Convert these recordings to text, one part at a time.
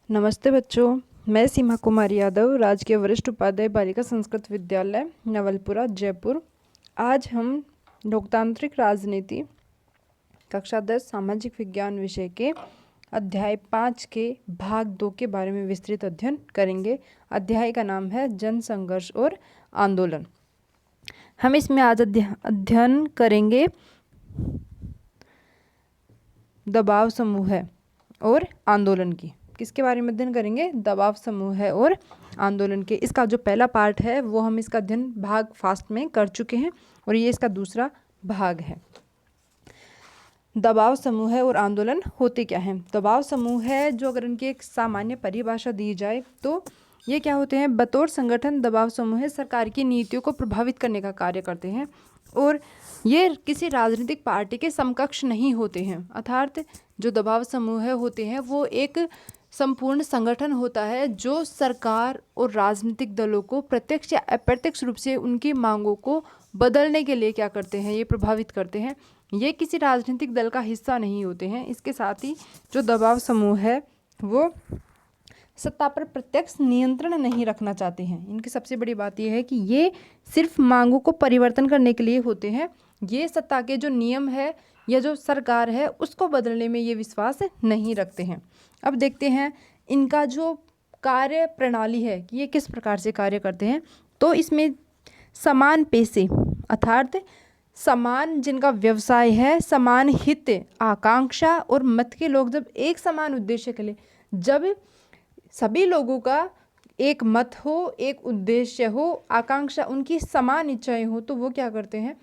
नमस्ते बच्चों, मैं सीमा कुमारी यादव, राजकीय वरिष्ठ उपाध्याय बालिका संस्कृत विद्यालय नवलपुरा जयपुर। आज हम लोकतांत्रिक राजनीति कक्षा 10 सामाजिक विज्ञान विषय के अध्याय 5 के भाग 2 के बारे में विस्तृत अध्ययन करेंगे। अध्याय का नाम है जन संघर्ष और आंदोलन। हम इसमें आज अध्ययन करेंगे दबाव समूह और आंदोलन की। किसके बारे में अध्ययन करेंगे? दबाव समूह है और आंदोलन के। इसका जो पहला पार्ट है वो हम इसका अध्ययन भाग फास्ट में कर चुके हैं और ये इसका दूसरा भाग है। दबाव समूह है और आंदोलन होते क्या हैं? दबाव समूह है जो अगर इनकी एक सामान्य परिभाषा दी जाए तो ये क्या होते हैं? बतौर संगठन दबाव समूह सरकार की नीतियों को प्रभावित करने का कार्य करते हैं और ये किसी राजनीतिक पार्टी के समकक्ष नहीं होते हैं। अर्थात जो दबाव समूह होते हैं वो एक संपूर्ण संगठन होता है जो सरकार और राजनीतिक दलों को प्रत्यक्ष या अप्रत्यक्ष रूप से उनकी मांगों को बदलने के लिए क्या करते हैं? ये प्रभावित करते हैं। ये किसी राजनीतिक दल का हिस्सा नहीं होते हैं। इसके साथ ही जो दबाव समूह है वो सत्ता पर प्रत्यक्ष नियंत्रण नहीं रखना चाहते हैं। इनकी सबसे बड़ी बात यह है कि ये सिर्फ मांगों को परिवर्तन करने के लिए होते हैं। ये सत्ता के जो नियम है या जो सरकार है उसको बदलने में ये विश्वास नहीं रखते हैं। अब देखते हैं इनका जो कार्य प्रणाली है कि ये किस प्रकार से कार्य करते हैं। तो इसमें समान पेशे अर्थात समान जिनका व्यवसाय है, समान हित, आकांक्षा और मत के लोग जब एक समान उद्देश्य के लिए, जब सभी लोगों का एक मत हो, एक उद्देश्य हो, आकांक्षा, उनकी समान इच्छाएं हो, तो वो क्या करते हैं?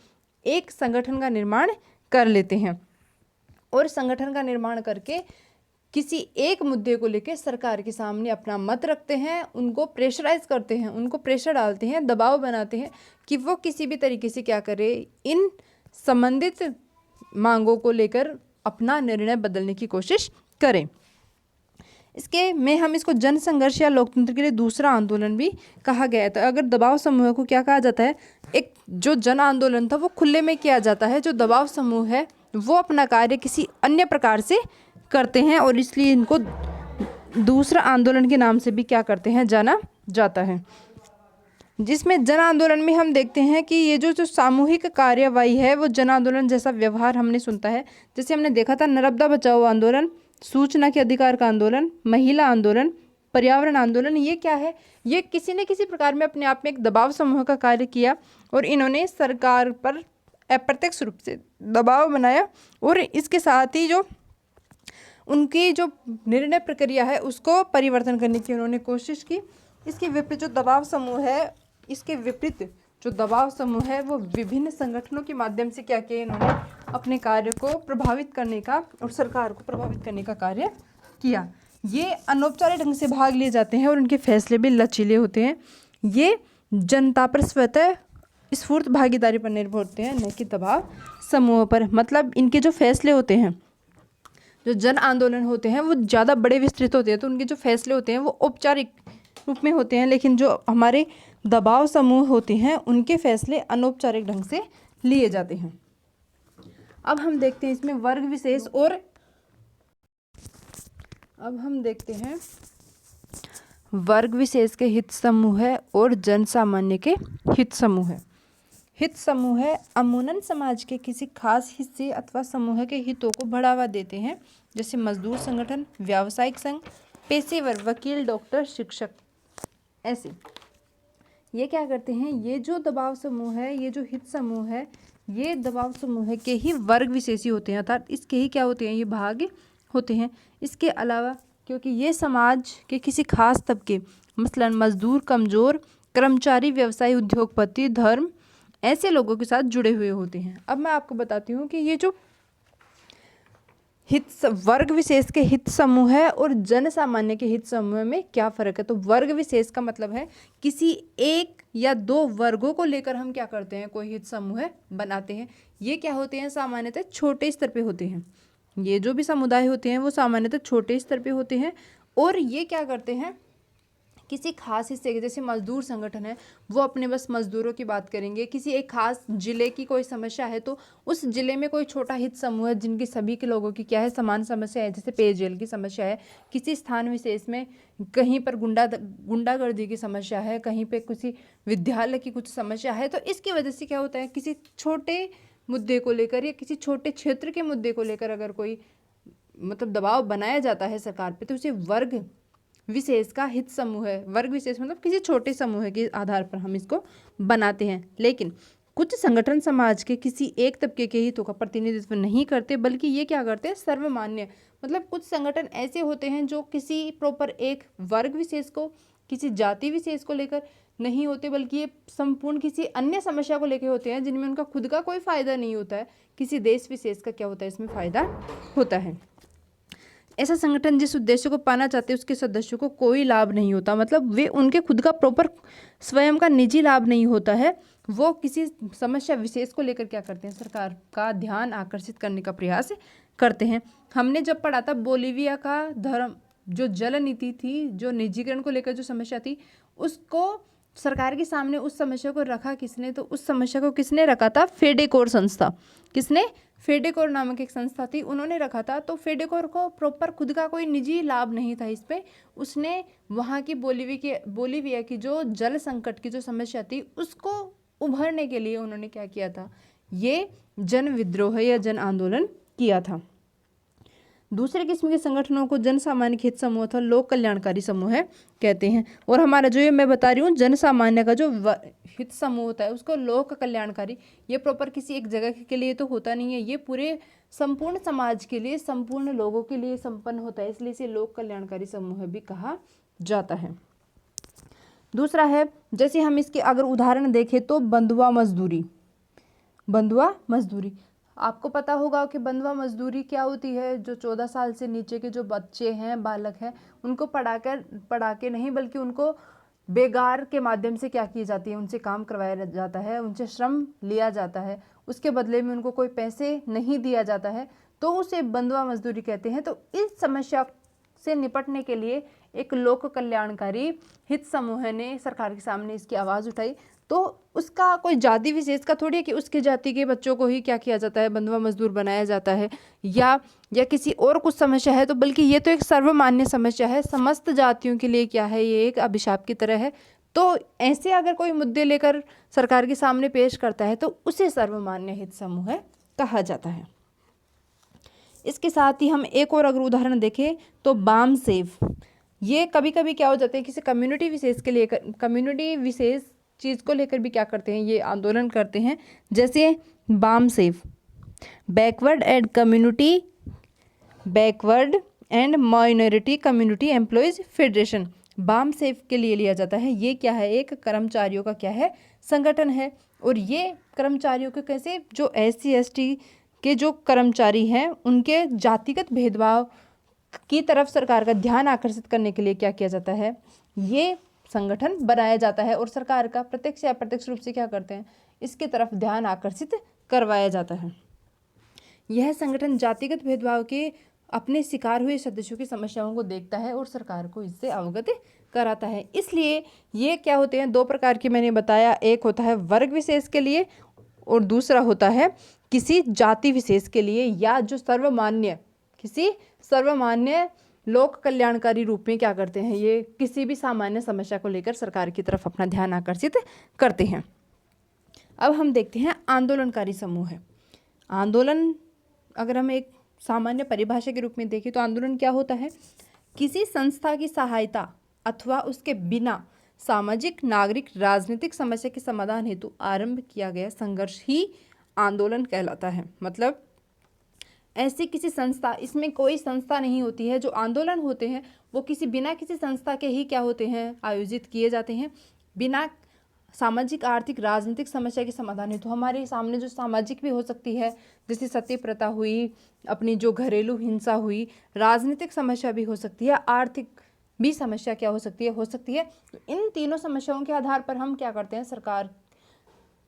एक संगठन का निर्माण कर लेते हैं और संगठन का निर्माण करके किसी एक मुद्दे को लेकर सरकार के सामने अपना मत रखते हैं, उनको प्रेशराइज करते हैं, उनको प्रेशर डालते हैं, दबाव बनाते हैं कि वो किसी भी तरीके से क्या करे, इन संबंधित मांगों को लेकर अपना निर्णय बदलने की कोशिश करें। इसके में हम इसको जन संघर्ष या लोकतंत्र के लिए दूसरा आंदोलन भी कहा गया है। तो अगर दबाव समूह को क्या कहा जाता है? एक जो जन आंदोलन था वो खुले में किया जाता है, जो दबाव समूह है वो अपना कार्य किसी अन्य प्रकार से करते हैं और इसलिए इनको दूसरा आंदोलन के नाम से भी क्या करते हैं? जाना जाता है। जिसमें जन आंदोलन में हम देखते हैं कि ये जो सामूहिक कार्यवाही है वो जन आंदोलन जैसा व्यवहार हमने सुनता है। जैसे हमने देखा था नर्मदा बचाओ आंदोलन, सूचना के अधिकार का आंदोलन, महिला आंदोलन, पर्यावरण आंदोलन। ये क्या है? ये किसी न किसी प्रकार में अपने आप में एक दबाव समूह का कार्य किया और इन्होंने सरकार पर अप्रत्यक्ष रूप से दबाव बनाया और इसके साथ ही जो उनकी जो निर्णय प्रक्रिया है उसको परिवर्तन करने की उन्होंने कोशिश की। इसके विपरीत जो दबाव समूह है, इसके विपरीत जो दबाव समूह है वो विभिन्न संगठनों के माध्यम से क्या किया? इन्होंने अपने कार्य को प्रभावित करने का और सरकार को प्रभावित करने का कार्य किया। ये अनौपचारिक ढंग से भाग लिए जाते हैं और उनके फैसले भी लचीले होते हैं। ये जनता पर स्वतः स्फूर्त भागीदारी पर निर्भर होते हैं, न कि दबाव समूह पर। मतलब इनके जो फैसले होते हैं, जो जन आंदोलन होते हैं वो ज़्यादा बड़े विस्तृत होते हैं, तो उनके जो फैसले होते हैं वो औपचारिक रूप में होते हैं, लेकिन जो हमारे दबाव समूह होते हैं उनके फैसले अनौपचारिक ढंग से लिए जाते हैं। अब हम देखते हैं इसमें वर्ग विशेष और अब हम देखते हैं वर्ग विशेष के हित समूह है और जन सामान्य के हित समूह है। हित समूह है अमूमन समाज के किसी खास हिस्से अथवा समूह के हितों को बढ़ावा देते हैं, जैसे मजदूर संगठन, व्यावसायिक संघ, पेशेवर, वकील, डॉक्टर, शिक्षक। ऐसे ये क्या करते हैं? ये जो दबाव समूह है, ये जो हित समूह है, ये दबाव समूह के ही वर्ग विशेषी होते हैं, अर्थात इसके ही क्या होते हैं? ये भाग होते हैं। इसके अलावा क्योंकि ये समाज के किसी खास तबके, मसलन मजदूर, कमजोर, कर्मचारी, व्यवसायी, उद्योगपति, धर्म, ऐसे लोगों के साथ जुड़े हुए होते हैं। अब मैं आपको बताती हूँ कि ये जो वर्ग विशेष के हित समूह है और जन सामान्य के हित समूह में क्या फ़र्क है। तो वर्ग विशेष का मतलब है किसी एक या दो वर्गों को लेकर हम क्या करते हैं? कोई हित समूह बनाते हैं। ये क्या होते हैं? सामान्यतः छोटे स्तर पे होते हैं। ये जो भी समुदाय होते हैं वो सामान्यतः छोटे स्तर पे होते हैं और ये क्या करते हैं किसी खास हिस्से के, जैसे मजदूर संगठन है, वो अपने बस मजदूरों की बात करेंगे। किसी एक खास जिले की कोई समस्या है तो उस जिले में कोई छोटा हित समूह है जिनकी सभी के लोगों की क्या है, समान समस्या है। जैसे पेयजल की समस्या है, किसी स्थान विशेष में कहीं पर गुंडागर्दी की समस्या है, कहीं पे किसी विद्यालय की कुछ समस्या है, तो इसकी वजह से क्या होता है, किसी छोटे मुद्दे को लेकर या किसी छोटे क्षेत्र के मुद्दे को लेकर अगर कोई मतलब दबाव बनाया जाता है सरकार पे, तो उसे वर्ग विशेष का हित समूह है। वर्ग विशेष मतलब किसी छोटे समूह के आधार पर हम इसको बनाते हैं। लेकिन कुछ संगठन समाज के किसी एक तबके के हितों का प्रतिनिधित्व नहीं करते, बल्कि ये क्या करते हैं, सर्वमान्य, मतलब कुछ संगठन ऐसे होते हैं जो किसी प्रॉपर एक वर्ग विशेष को, किसी जाति विशेष को लेकर नहीं होते, बल्कि ये संपूर्ण किसी अन्य समस्या को लेकर होते हैं जिनमें उनका खुद का कोई फायदा नहीं होता है, किसी देश विशेष का क्या होता है, इसमें फायदा होता है। ऐसा संगठन जिस उद्देश्य को पाना चाहते हैं उसके सदस्यों को कोई लाभ नहीं होता, मतलब वे उनके खुद का प्रॉपर स्वयं का निजी लाभ नहीं होता है, वो किसी समस्या विशेष को लेकर क्या करते हैं, सरकार का ध्यान आकर्षित करने का प्रयास करते हैं। हमने जब पढ़ा था बोलीविया का धर्म जो जल नीति थी, जो निजीकरण को लेकर जो समस्या थी, उसको सरकार के सामने उस समस्या को रखा किसने, तो उस समस्या को किसने रखा था, फेडेकोर संस्था। किसने, फेडेकोर नामक एक संस्था थी, उन्होंने रखा था। तो फेडेकोर को प्रॉपर खुद का कोई निजी लाभ नहीं था इस पे, उसने वहाँ की बोलीविया की जो जल संकट की जो समस्या थी उसको उभरने के लिए उन्होंने क्या किया था, ये जन विद्रोह या जन आंदोलन किया था। दूसरे किस्म के संगठनों को जन सामान्य हित समूह अथवा लोक कल्याणकारी समूह है कहते हैं। और हमारा जो ये मैं बता रही हूँ जन सामान्य का जो हित समूह होता है उसको लोक कल्याणकारी, ये प्रॉपर किसी एक जगह के लिए तो होता नहीं है, ये पूरे संपूर्ण समाज के लिए, संपूर्ण लोगों के लिए संपन्न होता है, इसलिए इसे लोक कल्याणकारी समूह भी कहा जाता है। दूसरा है, जैसे हम इसके अगर उदाहरण देखें तो बंधुआ मजदूरी। बंधुआ मजदूरी, आपको पता होगा कि बंधुआ मजदूरी क्या होती है। जो 14 साल से नीचे के जो बच्चे हैं, बालक हैं, उनको पढ़ा के नहीं बल्कि उनको बेगार के माध्यम से क्या की जाती है, उनसे काम करवाया जाता है, उनसे श्रम लिया जाता है, उसके बदले में उनको कोई पैसे नहीं दिया जाता है, तो उसे बंधुआ मजदूरी कहते हैं। तो इस समस्या से निपटने के लिए एक लोक कल्याणकारी हित समूह ने सरकार के सामने इसकी आवाज़ उठाई। तो उसका कोई जाति विशेष का थोड़ी है कि उसके जाति के बच्चों को ही क्या किया जाता है, बंधुआ मजदूर बनाया जाता है, या किसी और कुछ समस्या है, तो बल्कि ये तो एक सर्वमान्य समस्या है, समस्त जातियों के लिए क्या है, ये एक अभिशाप की तरह है। तो ऐसे अगर कोई मुद्दे लेकर सरकार के सामने पेश करता है तो उसे सर्वमान्य हित समूह कहा जाता है। इसके साथ ही हम एक और अगर उदाहरण देखें तो बाम सेव, ये कभी कभी क्या हो जाते हैं, किसी कम्युनिटी विशेष के लिए, कम्युनिटी विशेष चीज़ को लेकर भी क्या करते हैं, ये आंदोलन करते हैं। जैसे BAMCEF, backward and minority community employees federation, BAMCEF के लिए लिया जाता है। ये क्या है, एक कर्मचारियों का क्या है, संगठन है। और ये कर्मचारियों के कैसे, जो SC/ST के जो कर्मचारी हैं उनके जातिगत भेदभाव की तरफ सरकार का ध्यान आकर्षित करने के लिए क्या किया जाता है, ये संगठन बनाया जाता है। और सरकार का प्रत्यक्ष या अप्रत्यक्ष रूप से क्या करते हैं, इसके तरफ ध्यान आकर्षित करवाया जाता है। यह संगठन जातिगत भेदभाव के अपने शिकार हुए सदस्यों की समस्याओं को देखता है और सरकार को इससे अवगत कराता है। इसलिए ये क्या होते हैं, दो प्रकार के मैंने बताया, एक होता है वर्ग विशेष के लिए और दूसरा होता है किसी जाति विशेष के लिए, या जो सर्वमान्य, किसी सर्वमान्य लोक कल्याणकारी रूप में क्या करते हैं, ये किसी भी सामान्य समस्या को लेकर सरकार की तरफ अपना ध्यान आकर्षित करते हैं। अब हम देखते हैं आंदोलनकारी समूह है। आंदोलन अगर हम एक सामान्य परिभाषा के रूप में देखें तो आंदोलन क्या होता है, किसी संस्था की सहायता अथवा उसके बिना सामाजिक, नागरिक, राजनीतिक समस्या के समाधान हेतु आरंभ किया गया संघर्ष ही आंदोलन कहलाता है। मतलब ऐसी किसी संस्था, इसमें कोई संस्था नहीं होती है, जो आंदोलन होते हैं वो बिना किसी संस्था के ही क्या होते हैं, आयोजित किए जाते हैं, बिना सामाजिक, आर्थिक, राजनीतिक समस्या के समाधान हेतु। हमारे सामने जो सामाजिक भी हो सकती है, जैसे सती प्रथा हुई, अपनी जो घरेलू हिंसा हुई, राजनीतिक समस्या भी हो सकती है, आर्थिक भी समस्या क्या हो सकती है। तो इन तीनों समस्याओं के आधार पर हम क्या करते हैं, सरकार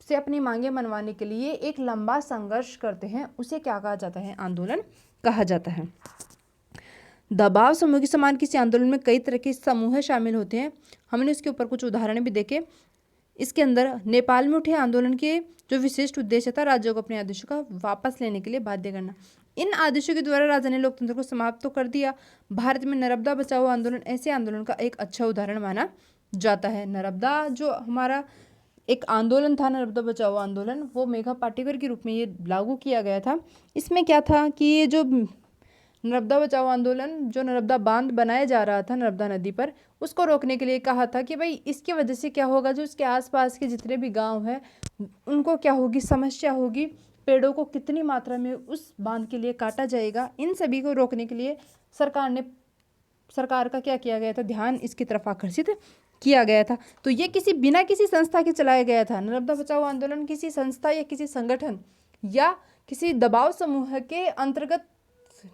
से अपनी मांगे मनवाने के लिए एक लंबा संघर्ष करते हैं, उसे क्या कहा जाता है, आंदोलन कहा जाता है। दबाव समूह के समान किसी आंदोलन में कई तरह के समूह शामिल होते हैं। हमने इसके ऊपर कुछ उदाहरण भी देखे। इसके अंदर नेपाल में उठे आंदोलन के जो विशिष्ट उद्देश्य था राज्यों को अपने आदेशों का वापस लेने के लिए बाध्य करना। इन आदेशों के द्वारा राजा ने लोकतंत्र को समाप्त तो कर दिया। भारत में नर्मदा बचाओ आंदोलन ऐसे आंदोलन का एक अच्छा उदाहरण माना जाता है। नर्मदा जो हमारा एक आंदोलन था, नर्मदा बचाओ आंदोलन, वो मेघा पाटेकर के रूप में ये लागू किया गया था। इसमें क्या था कि ये जो नर्मदा बचाओ आंदोलन, जो नर्मदा बांध बनाया जा रहा था नर्मदा नदी पर, उसको रोकने के लिए कहा था कि भाई इसकी वजह से क्या होगा, जो इसके आसपास के जितने भी गांव हैं उनको क्या होगी, समस्या होगी, पेड़ों को कितनी मात्रा में उस बांध के लिए काटा जाएगा। इन सभी को रोकने के लिए सरकार का क्या किया गया था, ध्यान इसकी तरफ आकर्षित किया गया था। तो ये बिना किसी संस्था के चलाया गया था। नर्मदा बचाओ आंदोलन किसी संस्था या किसी संगठन या किसी दबाव समूह के अंतर्गत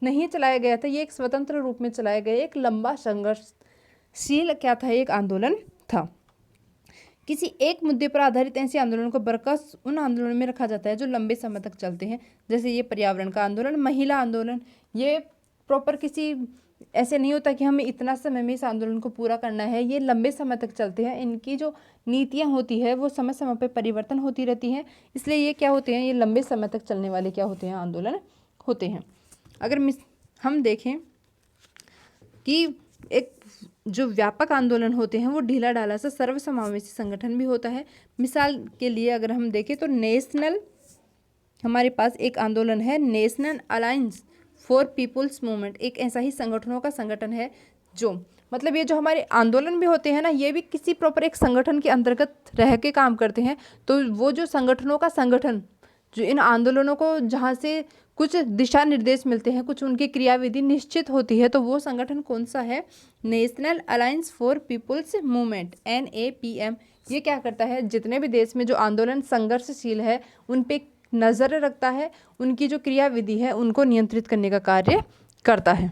नहीं चलाया गया था। ये एक स्वतंत्र रूप में चलाया गया एक लंबा संघर्षशील क्या था, एक आंदोलन था। किसी एक मुद्दे पर आधारित ऐसे आंदोलन को बरकस उन आंदोलनों में रखा जाता है जो लंबे समय तक चलते हैं। जैसे ये पर्यावरण का आंदोलन, महिला आंदोलन, ये प्रॉपर किसी ऐसे नहीं होता कि हमें इतना समय में इस आंदोलन को पूरा करना है। ये लंबे समय तक चलते हैं। इनकी जो नीतियाँ होती है वो समय समय पर परिवर्तन होती रहती हैं। इसलिए ये क्या होते हैं, ये लंबे समय तक चलने वाले क्या होते हैं, आंदोलन होते हैं। अगर हम देखें कि एक जो व्यापक आंदोलन होते हैं वो ढीला ढाला सा सर्वसमावेशी संगठन भी होता है। मिसाल के लिए अगर हम देखें तो हमारे पास एक आंदोलन है national alliance for people's movement, एक ऐसा ही संगठनों का संगठन है जो मतलब ये जो हमारे आंदोलन भी होते हैं ना, ये भी किसी प्रॉपर एक संगठन के अंतर्गत रह के काम करते हैं। तो वो जो संगठनों का संगठन जो इन आंदोलनों को जहाँ से कुछ दिशा निर्देश मिलते हैं, कुछ उनकी क्रियाविधि निश्चित होती है, तो वो संगठन कौन सा है, national alliance for people's movement NAPM। ये क्या करता है, जितने भी देश में जो आंदोलन संघर्षशील है उन पे नज़र रखता है, उनकी जो क्रियाविधि है उनको नियंत्रित करने का कार्य करता है।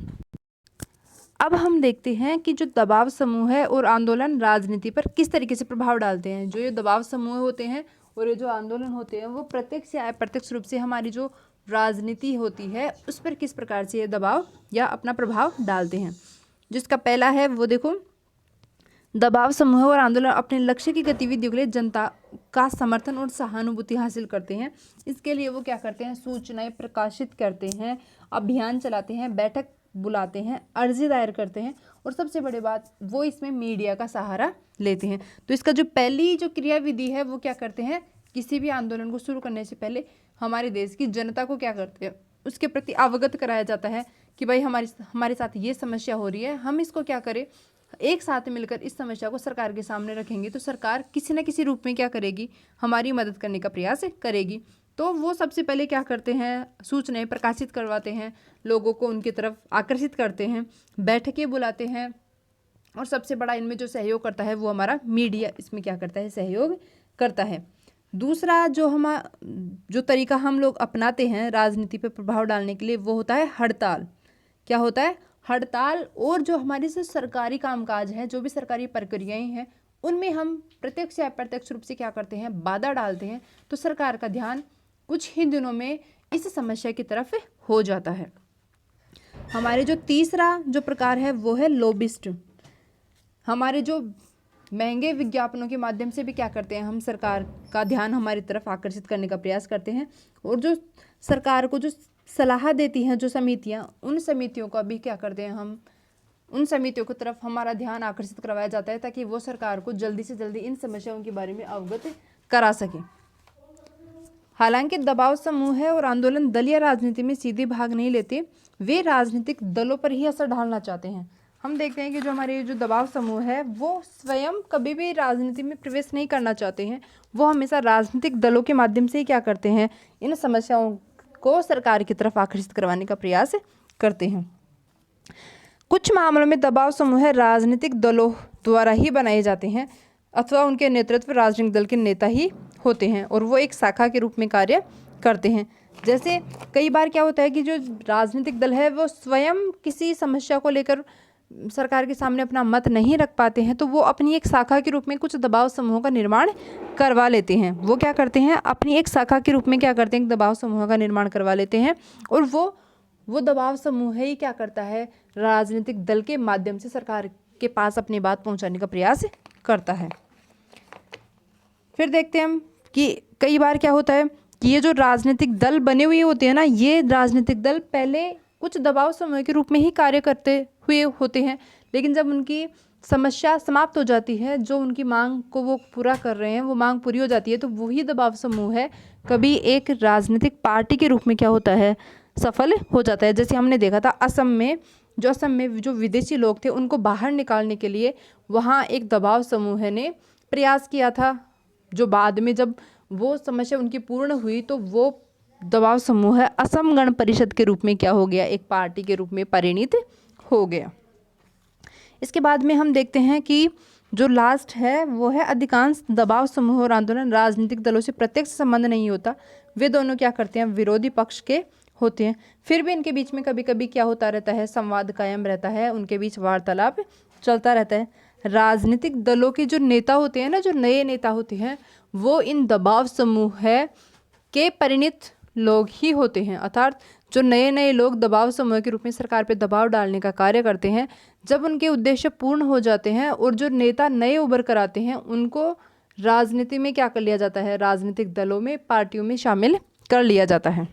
अब हम देखते हैं कि जो दबाव समूह है और आंदोलन राजनीति पर किस तरीके से प्रभाव डालते हैं। जो ये दबाव समूह होते हैं और ये जो आंदोलन होते हैं वो प्रत्यक्ष या अप्रत्यक्ष रूप से हमारी जो राजनीति होती है उस पर किस प्रकार से ये दबाव या अपना प्रभाव डालते हैं। जिसका पहला है वो देखो, दबाव समूह और आंदोलन अपने लक्ष्य की गतिविधियों के लिए जनता का समर्थन और सहानुभूति हासिल करते हैं। इसके लिए वो क्या करते हैं, सूचनाएं प्रकाशित करते हैं, अभियान चलाते हैं, बैठक बुलाते हैं, अर्जी दायर करते हैं और सबसे बड़ी बात वो इसमें मीडिया का सहारा लेते हैं। तो इसका जो पहली जो क्रियाविधि है वो क्या करते हैं, किसी भी आंदोलन को शुरू करने से पहले हमारे देश की जनता को क्या करते हैं, उसके प्रति अवगत कराया जाता है कि भाई हमारे साथ ये समस्या हो रही है, हम इसको क्या करें, एक साथ मिलकर इस समस्या को सरकार के सामने रखेंगे तो सरकार किसी न किसी रूप में क्या करेगी, हमारी मदद करने का प्रयास करेगी। तो वो सबसे पहले क्या करते हैं, सूचनाएं प्रकाशित करवाते हैं, लोगों को उनकी तरफ आकर्षित करते हैं, बैठकें बुलाते हैं और सबसे बड़ा इनमें जो सहयोग करता है वो हमारा मीडिया इसमें क्या करता है, सहयोग करता है। दूसरा जो तरीका हम लोग अपनाते हैं राजनीति पर प्रभाव डालने के लिए वो होता है हड़ताल। क्या होता है, हड़ताल। और जो हमारी जो सरकारी कामकाज है, जो भी सरकारी प्रक्रियाएं हैं उनमें हम प्रत्यक्ष या अप्रत्यक्ष रूप से क्या करते हैं, बाधा डालते हैं। तो सरकार का ध्यान कुछ ही दिनों में इस समस्या की तरफ हो जाता है। हमारे जो तीसरा जो प्रकार है वो है लॉबिस्ट। हमारे जो महंगे विज्ञापनों के माध्यम से भी क्या करते हैं, हम सरकार का ध्यान हमारी तरफ आकर्षित करने का प्रयास करते हैं। और जो सरकार को जो सलाह देती हैं जो समितियां, उन समितियों का भी क्या करते हैं, हम उन समितियों की तरफ हमारा ध्यान आकर्षित करवाया जाता है ताकि वो सरकार को जल्दी से जल्दी इन समस्याओं के बारे में अवगत करा सकें। हालांकि दबाव समूह है और आंदोलन दलीय राजनीति में सीधे भाग नहीं लेते, वे राजनीतिक दलों पर ही असर डालना चाहते हैं। हम देखते हैं कि जो हमारे जो दबाव समूह है वो स्वयं कभी भी राजनीति में प्रवेश नहीं करना चाहते हैं। वो हमेशा राजनीतिक दलों के माध्यम से ही क्या करते हैं, इन समस्याओं को सरकार की तरफ आकर्षित करवाने का प्रयास करते हैं। कुछ मामलों में दबाव समूह राजनीतिक दलों द्वारा ही बनाए जाते हैं अथवा उनके नेतृत्व राजनीतिक दल के नेता ही होते हैं और वो एक शाखा के रूप में कार्य करते हैं। जैसे कई बार क्या होता है कि जो राजनीतिक दल है वो स्वयं किसी समस्या को लेकर सरकार के सामने अपना मत नहीं रख पाते हैं, तो वो अपनी एक शाखा के रूप में कुछ दबाव समूहों का निर्माण करवा लेते हैं। वो क्या करते हैं, अपनी एक शाखा के रूप में क्या करते हैं, दबाव समूहों का निर्माण करवा लेते हैं और वो वो दबाव समूह है, ये क्या करता है, राजनीतिक दल के माध्यम से सरकार के पास अपनी बात पहुंचाने का प्रयास करता है। फिर देखते हैं हम कि कई बार क्या होता है कि ये जो राजनीतिक दल बने हुए होते हैं ना, ये राजनीतिक दल पहले कुछ दबाव समूह के रूप में ही कार्य करते हुए होते हैं, लेकिन जब उनकी समस्या समाप्त हो जाती है, जो उनकी मांग को वो पूरा कर रहे हैं, वो मांग पूरी हो जाती है, तो वही दबाव समूह है कभी एक राजनीतिक पार्टी के रूप में क्या होता है, सफल हो जाता है। जैसे हमने देखा था असम में जो विदेशी लोग थे उनको बाहर निकालने के लिए वहाँ एक दबाव समूह ने प्रयास किया था, जो बाद में जब वो समस्या उनकी पूर्ण हुई तो वो दबाव समूह असम गण परिषद के रूप में क्या हो गया, एक पार्टी के रूप में परिणित हो गया। इसके बाद में हम देखते हैं कि जो लास्ट है वो है अधिकांश दबाव समूह और आंदोलन राजनीतिक दलों से प्रत्यक्ष संबंध नहीं होता, वे दोनों क्या करते हैं, विरोधी पक्ष के होते हैं। फिर भी इनके बीच में कभी कभी क्या होता रहता है, संवाद कायम रहता है, उनके बीच वार्तालाप चलता रहता है। राजनीतिक दलों के जो नेता होते हैं ना, जो नए नेता होते हैं, वो इन दबाव समूह के परिणित लोग ही होते हैं, अर्थात जो नए नए लोग दबाव समूह के रूप में सरकार पर दबाव डालने का कार्य करते हैं, जब उनके उद्देश्य पूर्ण हो जाते हैं और जो नेता नए उभर कर आते हैं उनको राजनीति में क्या कर लिया जाता है, राजनीतिक दलों में, पार्टियों में शामिल कर लिया जाता है।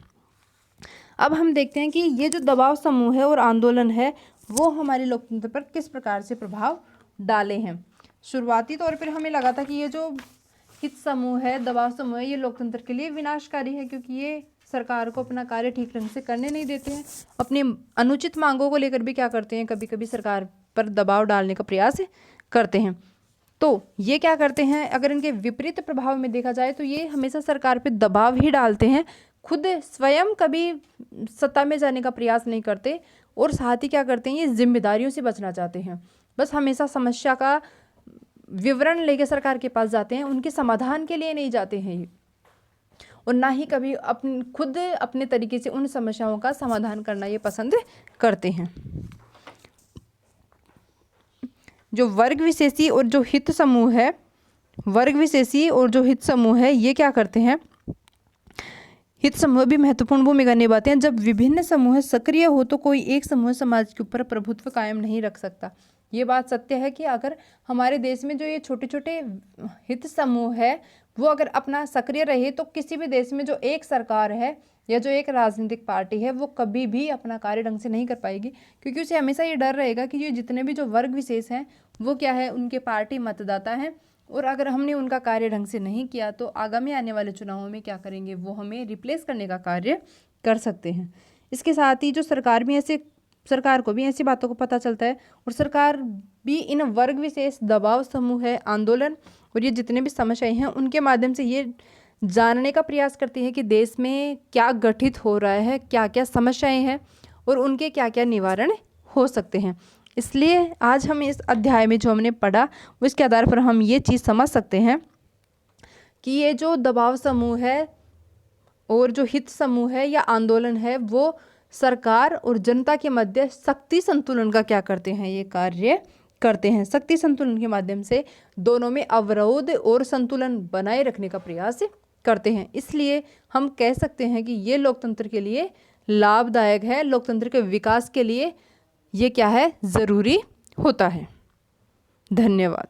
अब हम देखते हैं कि ये जो दबाव समूह है और आंदोलन है वो हमारे लोकतंत्र पर किस प्रकार से प्रभाव डाले हैं। शुरुआती तौर पर हमें लगा था कि ये जो हित समूह है, दबाव समूह है, ये लोकतंत्र के लिए विनाशकारी है, क्योंकि ये सरकार को अपना कार्य ठीक ढंग से करने नहीं देते हैं, अपनी अनुचित मांगों को लेकर भी क्या करते हैं, कभी कभी सरकार पर दबाव डालने का प्रयास करते हैं। तो ये क्या करते हैं, अगर इनके विपरीत प्रभाव में देखा जाए तो ये हमेशा सरकार पर दबाव ही डालते हैं, खुद स्वयं कभी सत्ता में जाने का प्रयास नहीं करते, और साथ ही क्या करते हैं, ये जिम्मेदारियों से बचना चाहते हैं, बस हमेशा समस्या का विवरण लेकर सरकार के पास जाते हैं, उनके समाधान के लिए नहीं जाते हैं, और ना ही कभी खुद अपने तरीके से उन समस्याओं का समाधान करना ये पसंद करते हैं। जो वर्ग विशेषी और जो हित समूह है, वर्ग विशेषी और जो हित समूह है, ये क्या करते हैं, हित समूह भी महत्वपूर्ण भूमिका निभाते हैं। जब विभिन्न समूह सक्रिय हो तो कोई एक समूह समाज के ऊपर प्रभुत्व कायम नहीं रख सकता। ये बात सत्य है कि अगर हमारे देश में जो ये छोटे छोटे हित समूह है वो अगर अपना सक्रिय रहे तो किसी भी देश में जो एक सरकार है या जो एक राजनीतिक पार्टी है वो कभी भी अपना कार्य ढंग से नहीं कर पाएगी, क्योंकि उसे हमेशा ये डर रहेगा कि ये जितने भी जो वर्ग विशेष हैं वो क्या है, उनके पार्टी मतदाता हैं, और अगर हमने उनका कार्य ढंग से नहीं किया तो आगामी आने वाले चुनावों में क्या करेंगे, वो हमें रिप्लेस करने का कार्य कर सकते हैं। इसके साथ ही जो सरकार को भी ऐसी बातों को पता चलता है, और सरकार भी इन वर्ग विशेष, दबाव समूह है, आंदोलन और ये जितने भी समस्याएं हैं उनके माध्यम से ये जानने का प्रयास करती है कि देश में क्या गठित हो रहा है, क्या क्या समस्याएं हैं और उनके क्या क्या निवारण हो सकते हैं। इसलिए आज हम इस अध्याय में जो हमने पढ़ा उसके आधार पर हम ये चीज़ समझ सकते हैं कि ये जो दबाव समूह है और जो हित समूह है या आंदोलन है वो सरकार और जनता के मध्य शक्ति संतुलन का क्या करते हैं, ये कार्य करते हैं। शक्ति संतुलन के माध्यम से दोनों में अवरोध और संतुलन बनाए रखने का प्रयास करते हैं। इसलिए हम कह सकते हैं कि ये लोकतंत्र के लिए लाभदायक है, लोकतंत्र के विकास के लिए ये क्या है, ज़रूरी होता है। धन्यवाद।